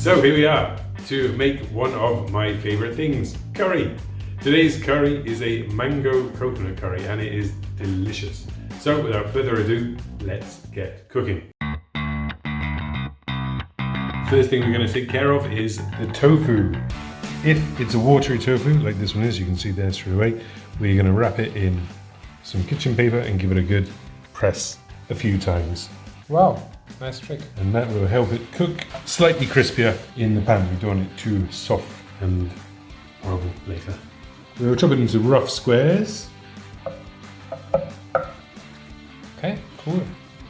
So here we are to make one of my favorite things, curry. Today's curry is a mango coconut curry and it is delicious. So without further ado, let's get cooking. First thing we're going to take care of is the tofu. If it's a watery tofu, like this one is, you can see there straight away, we're going to wrap it in some kitchen paper and give it a good press a few times. Wow, nice trick. And that will help it cook slightly crispier in the pan. We don't want it too soft and horrible later. We'll chop it into rough squares. Okay, cool.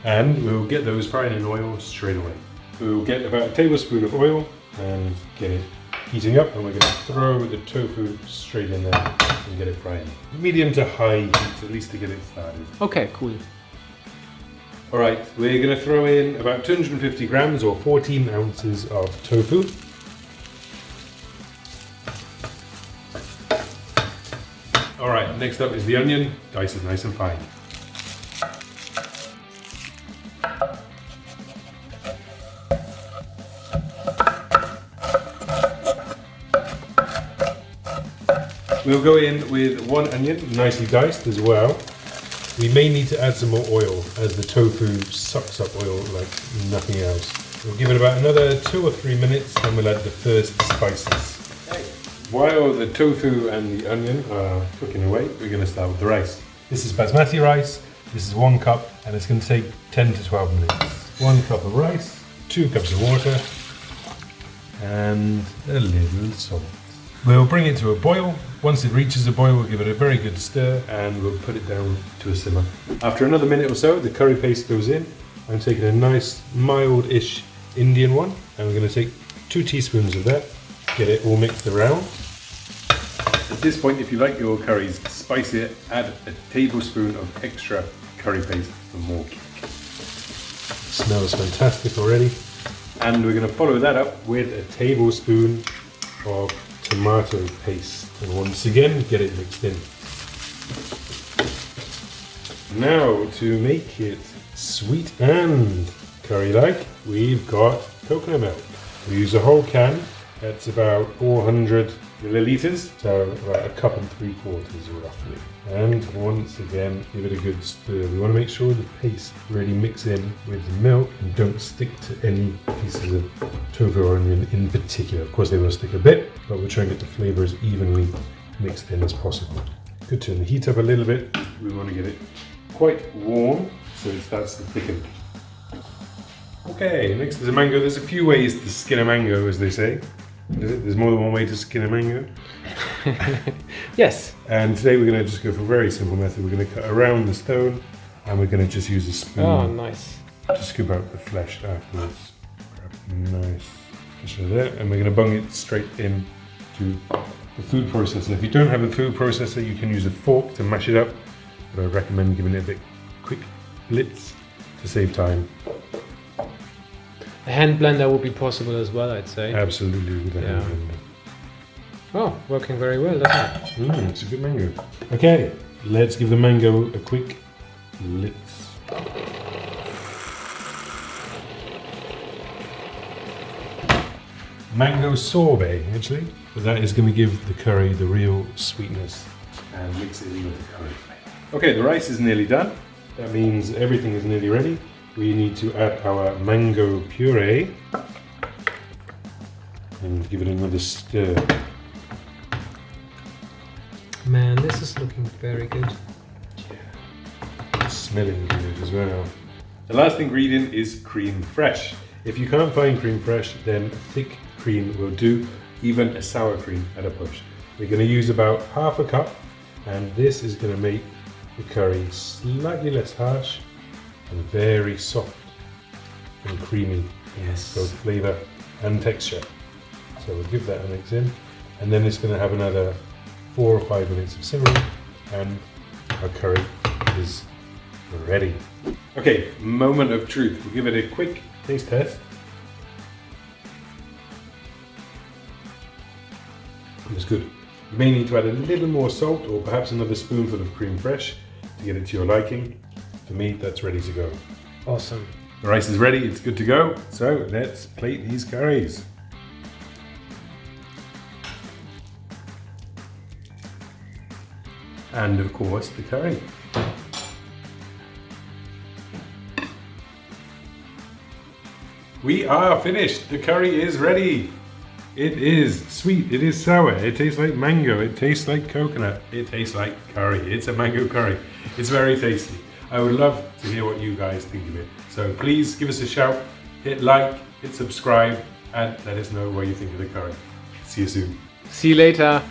And we'll get those fried in oil straight away. We'll get about a tablespoon of oil and get it heating up, and we're going to throw the tofu straight in there and get it fried. Medium to high heat, at least to get it started. Okay, cool. Alright, we're going to throw in about 250 grams or 14 ounces of tofu. Alright, next up is the onion. Dice it nice and fine. We'll go in with one onion, nicely diced as well. We may need to add some more oil as the tofu sucks up oil like nothing else. We'll give it about another 2 or 3 minutes and we'll add the first spices. Okay. While the tofu and the onion are cooking away, we're going to start with the rice. This is basmati rice, this is 1 cup and it's going to take 10 to 12 minutes. 1 cup of rice, 2 cups of water and a little salt. We'll bring it to a boil. Once it reaches a boil, we'll give it a very good stir and we'll put it down to a simmer. After another minute or so, the curry paste goes in. I'm taking a nice mild-ish Indian one and we're going to take 2 teaspoons of that, get it all mixed around. At this point, if you like your curries spicier, add a tablespoon of extra curry paste for more kick. Smells fantastic already. And we're going to follow that up with a tablespoon of tomato paste, and once again get it mixed in. Now to make it sweet and curry-like, we've got coconut milk. We use a whole can. That's about 400 milliliters, so about 1 3/4 cups roughly. And once again, give it a good stir. We want to make sure the paste really mix in with the milk and don't stick to any pieces of tofu or onion in particular. Of course they will stick a bit, but we're trying to get the flavor as evenly mixed in as possible. Good, turn the heat up a little bit. We want to get it quite warm so it starts to thicken. Okay, next is a mango. There's a few ways to skin a mango, as they say. There's more than one way to skin a mango. Yes. And today we're going to just go for a very simple method. We're going to cut around the stone and we're going to just use a spoon. Oh, nice. To scoop out the flesh afterwards. Grab a nice fish there, and we're going to bung it straight in to the food processor. If you don't have a food processor, you can use a fork to mash it up, but I recommend giving it a bit quick blitz to save time. A hand blender would be possible as well, I'd say. Absolutely, with a hand blender. Oh, working very well, doesn't it? It's a good mango. Okay, let's give the mango a quick blitz. Mango sorbet, actually. But that is going to give the curry the real sweetness and mix it in with the curry flavor. Okay, the rice is nearly done. That means everything is nearly ready. We need to add our mango puree and give it another stir. Man, this is looking very good. Yeah, smelling good as well. The last ingredient is cream fresh. If you can't find cream fresh, then thick cream will do, even a sour cream at a push. We're going to use about 1/2 cup, and this is going to make the curry slightly less harsh and very soft and creamy. Yes. Both flavour and texture. So we'll give that a mix in, and then it's going to have another 4 or 5 minutes of simmering, and our curry is ready. Okay, moment of truth. We'll give it a quick taste test. It's good. You may need to add a little more salt or perhaps another spoonful of cream fresh to get it to your liking. For me, that's ready to go. Awesome. The rice is ready, it's good to go. So let's plate these curries. and of course the curry. We are finished. The curry is ready. It is sweet, it is sour, it tastes like mango, it tastes like coconut, it tastes like curry. It's a mango curry. It's very tasty. I would love to hear what you guys think of it. So please give us a shout, hit like, hit subscribe, and let us know what you think of the curry. See you soon. See you later.